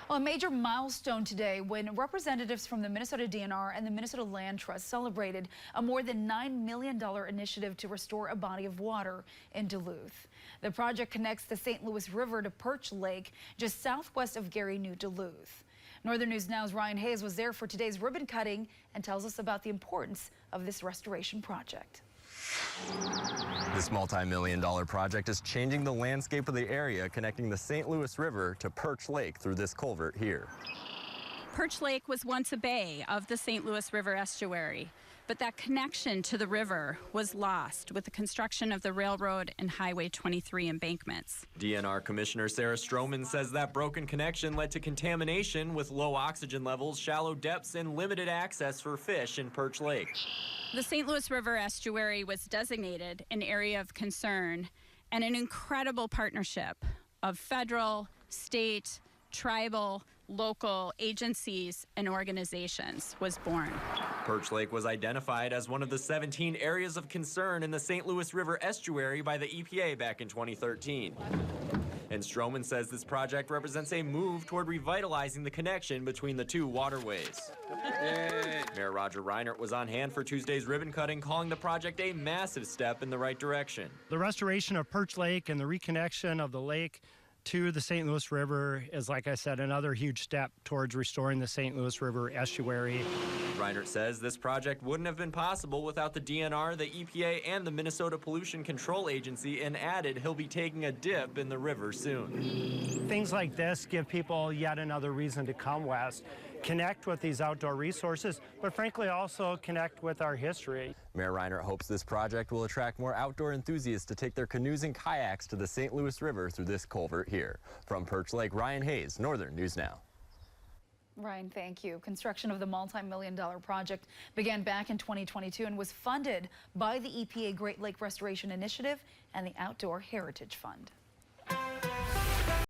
Well, a major milestone today when representatives from the Minnesota DNR and the Minnesota Land Trust celebrated a more than $9 million initiative to restore a body of water in Duluth. The project connects the St. Louis River to Perch Lake, just southwest of Gary, New Duluth. Northern News Now's Ryan Hayes was there for today's ribbon cutting and tells us about the importance of this restoration project. This multi-million-dollar project is changing the landscape of the area, connecting the St. Louis River to Perch Lake through this culvert here. Perch Lake was once a bay of the St. Louis River estuary, but that connection to the river was lost with the construction of the railroad and Highway 23 embankments. DNR Commissioner Sarah Stroman says that broken connection led to contamination with low oxygen levels, shallow depths, and limited access for fish in Perch Lake. The St. Louis River estuary was designated an area of concern, and an incredible partnership of federal, state, tribal, local agencies and organizations was born. Perch Lake was identified as one of the 17 areas of concern in the St. Louis River estuary by the EPA back in 2013. And Stroman says this project represents a move toward revitalizing the connection between the two waterways. Yay. Mayor Roger Reinert was on hand for Tuesday's ribbon cutting, calling the project a massive step in the right direction. The restoration of Perch Lake and the reconnection of the lake to the St. Louis River is, like I said, another huge step towards restoring the St. Louis River estuary. Reinert says this project wouldn't have been possible without the DNR, the EPA, and the Minnesota Pollution Control Agency, and added he'll be taking a dip in the river soon. Things like this give people yet another reason to come west, connect with these outdoor resources, but frankly also connect with our history. Mayor Reinert hopes this project will attract more outdoor enthusiasts to take their canoes and kayaks to the St. Louis River through this culvert here. From Perch Lake, Ryan Hayes, Northern News Now. Ryan, thank you. Construction of the multi-million-dollar project began back in 2022 and was funded by the EPA Great Lake Restoration Initiative and the Outdoor Heritage Fund.